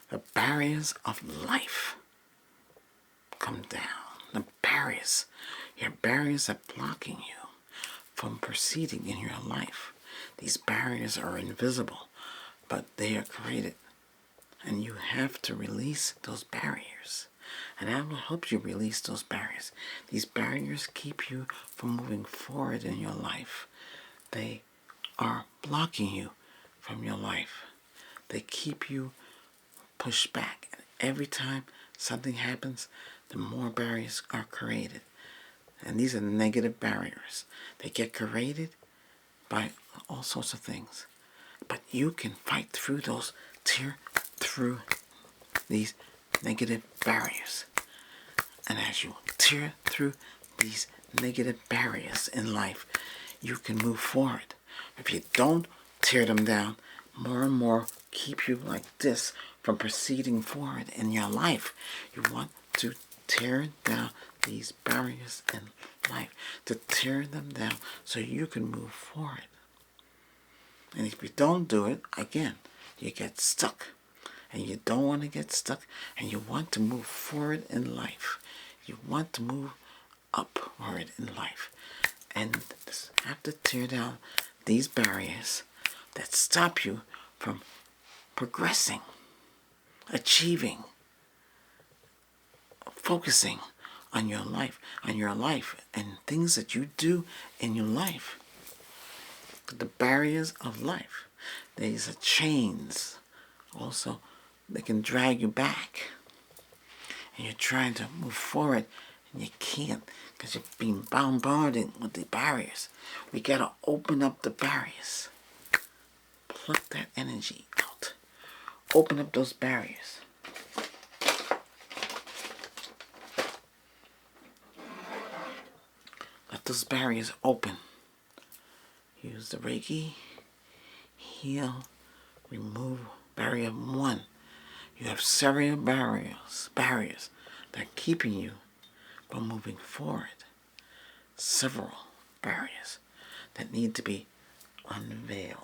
The barriers of life come down. The barriers, your barriers are blocking you from proceeding in your life. These barriers are invisible, but they are created. And you have to release those barriers. And I will help you release those barriers. These barriers keep you from moving forward in your life. They are blocking you from your life. They keep you pushed back. And every time something happens, the more barriers are created. And these are negative barriers. They get created by all sorts of things. But you can fight through those, tear through these negative barriers. And as you tear through these negative barriers in life, you can move forward. If you don't tear them down, more and more keep you like this from proceeding forward in your life. You want to tear down these barriers in life, to tear them down so you can move forward. And if you don't do it, again, you get stuck. And you don't want to get stuck, and you want to move forward in life. You want to move upward in life. And you have to tear down these barriers that stop you from progressing, achieving, focusing on your life and things that you do in your life. The barriers of life. These are chains. Also, they can drag you back. And you're trying to move forward and you can't because you're being bombarded with the barriers. We got to open up the barriers. Pluck that energy out. Open up those barriers. Let those barriers open. Use the Reiki. Heal. Remove barrier 1. You have several barriers that are keeping you from moving forward. Several barriers that need to be unveiled.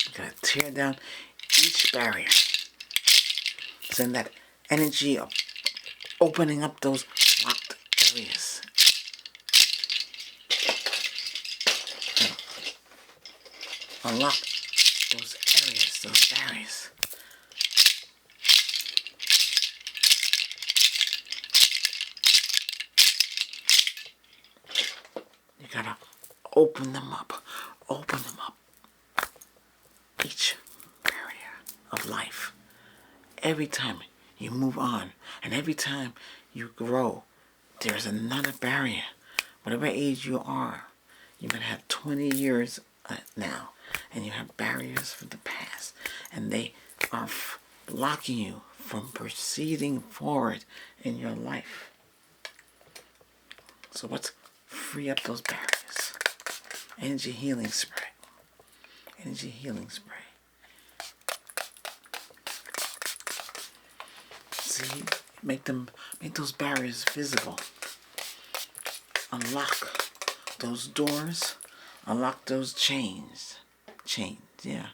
You gotta tear down each barrier. Send that energy of opening up those locked areas. Unlock those areas, those barriers. You gotta open them up. Open them up. Each barrier of life. Every time you move on and every time you grow, there's another barrier. Whatever age you are, you might have 20 years now, and you have barriers from the past, and they are blocking you from proceeding forward in your life. So let's free up those barriers. Energy healing spray. Energy healing spray. See, make those barriers visible. Unlock those doors. Unlock those chains. Chains, yeah.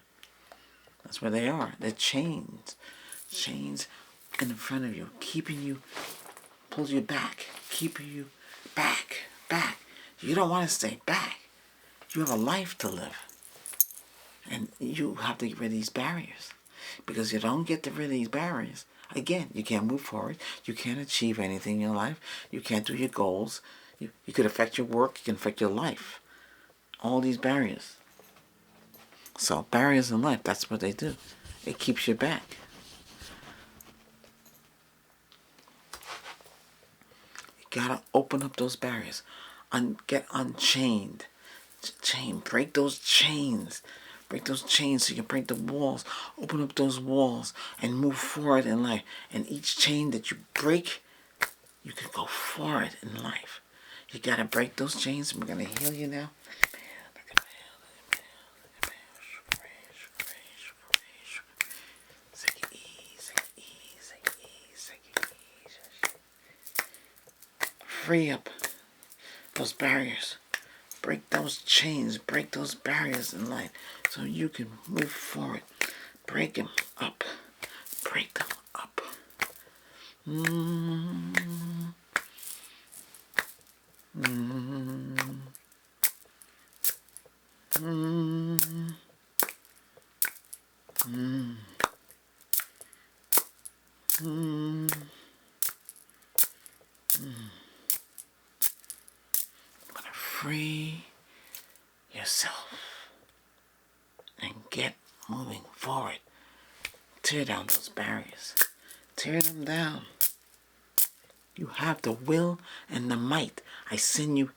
That's where they are. They're chains. Chains in front of you, keeping you, pull you back, keeping you back. You don't want to stay back. You have a life to live. And you have to get rid of these barriers. Because you don't get rid of these barriers, again, you can't move forward. You can't achieve anything in your life. You can't do your goals. You could affect your work. You can affect your life. All these barriers. So barriers in life, that's what they do. It keeps you back. You gotta open up those barriers. Get unchained. Break those chains. Break those chains so you can break the walls. Open up those walls and move forward in life. And each chain that you break, you can go forward in life. You gotta break those chains, and we're gonna heal you now. free up those barriers. Break those chains. Break those barriers in life so you can move forward. Break them up. Break them up. Mm-hmm. Mm-hmm. Mm-hmm. Mm-hmm. Mm-hmm. But free yourself and get moving forward. Tear down those barriers. Tear them down. You have the will and the might. I send you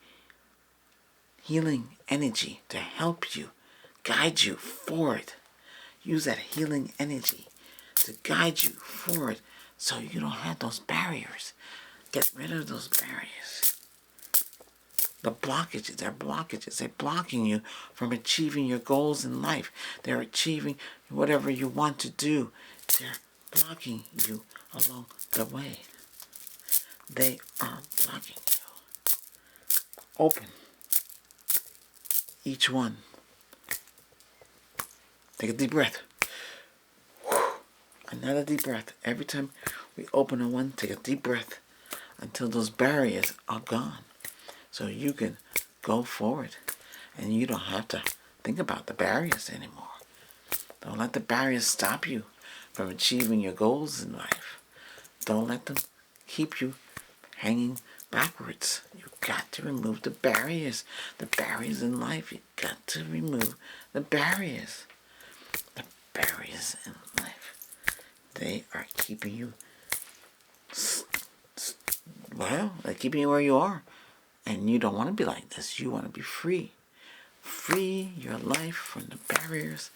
healing energy to help you, guide you forward. Use that healing energy to guide you forward so you don't have those barriers. Get rid of those barriers. The blockages, they're blockages. They're blocking you from achieving your goals in life. They're achieving whatever you want to do. They're blocking you along the way. They are blocking you. Open each one. Take a deep breath. Another deep breath. Every time we open a one, take a deep breath until those barriers are gone. So you can go forward and you don't have to think about the barriers anymore. Don't let the barriers stop you from achieving your goals in life. Don't let them keep you hanging backwards. You've got to remove the barriers. The barriers in life, you've got to remove the barriers. The barriers in life. They are keeping you, they're keeping you where you are. And you don't want to be like this. You want to be free. Free your life from the barriers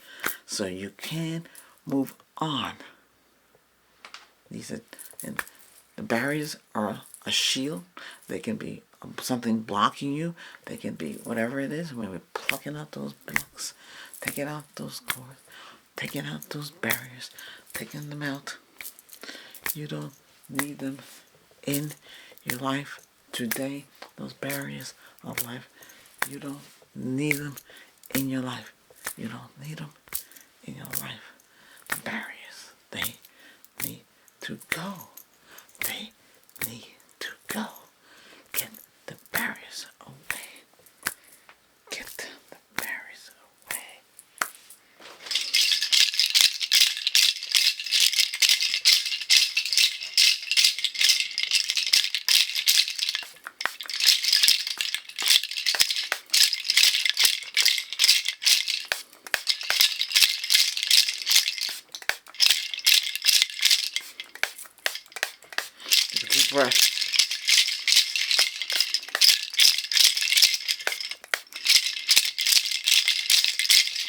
so you can move on. And the barriers are a shield. They can be something blocking you. They can be whatever it is. When we're plucking out those blocks, taking out those cords, taking out those barriers, taking them out. You don't need them in your life today. Those barriers of life, you don't need them in your life. You don't need them in your life. The barriers, they need to go. They need to go. Get the barriers away. Get the barriers away. Take a deep breath.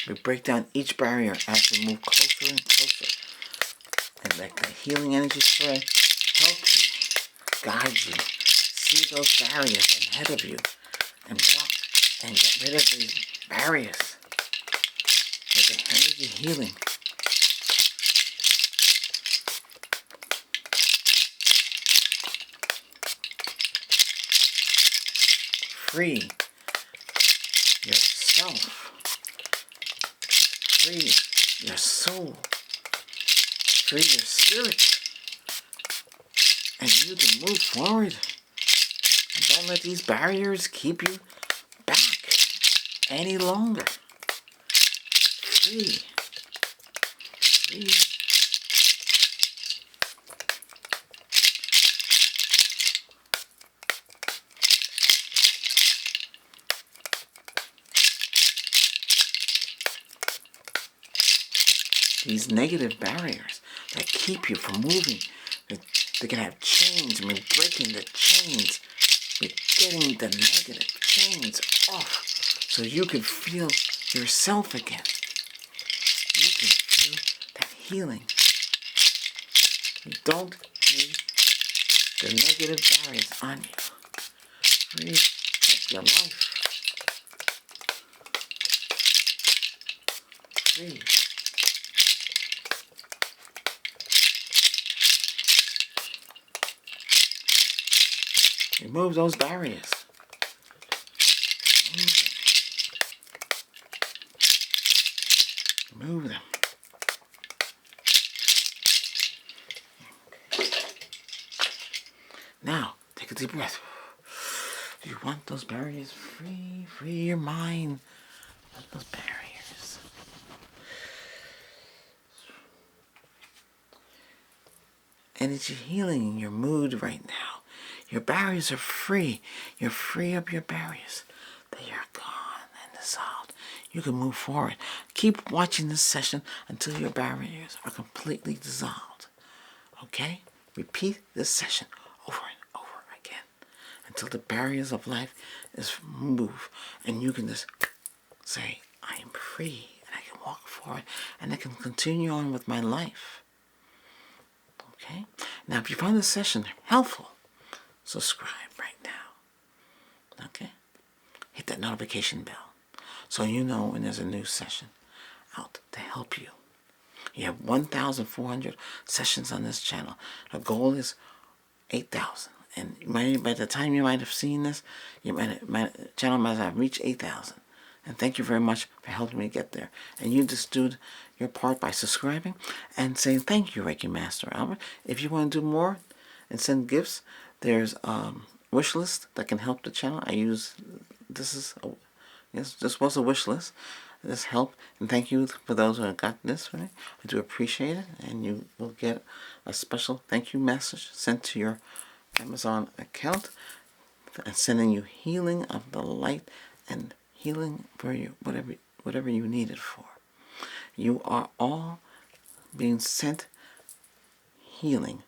We break down each barrier as we move closer and closer. And let the healing energy spray help you, guide you, see those barriers ahead of you, and block and get rid of these barriers with the energy healing. Free yourself. Free your soul. Free your spirit. And you can move forward. And don't let these barriers keep you back any longer. Free. Free. These negative barriers that keep you from moving, they can have chains. We're breaking the chains. We're getting the negative chains off so you can feel yourself again. You can feel that healing. You don't need the negative barriers on you. Free up your life. Free. Remove those barriers. Remove them. Now, take a deep breath. Do you want those barriers free? Free your mind of those barriers. Energy healing in your mood right now. Your barriers are free. You're free of your barriers. They are gone and dissolved. You can move forward. Keep watching this session until your barriers are completely dissolved. Okay? Repeat this session over and over again until the barriers of life is removed and you can just say, I am free and I can walk forward and I can continue on with my life. Okay? Now, if you found this session helpful, subscribe right now. Okay? Hit that notification bell so you know when there's a new session out to help you. You have 1,400 sessions on this channel. The goal is 8,000. And by the time you might have seen this, my channel might have reached 8,000. And thank you very much for helping me get there. And you just do your part by subscribing and saying thank you, Reiki Master Albert. If you want to do more and send gifts, there's a wish list that can help the channel. This was a wish list. This helped, and thank you for those who have got this for me. I do appreciate it, and you will get a special thank you message sent to your Amazon account, and sending you healing of the light and healing for you, whatever you need it for. You are all being sent healing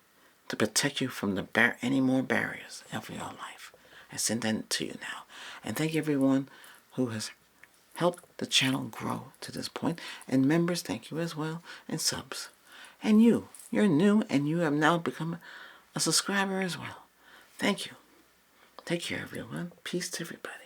to protect you from any more barriers of your life. I send that to you now, and thank everyone who has helped the channel grow to this point. And members, thank you as well. And subs. And you're new and you have now become a subscriber as well. Thank you. Take care, everyone. Peace to everybody.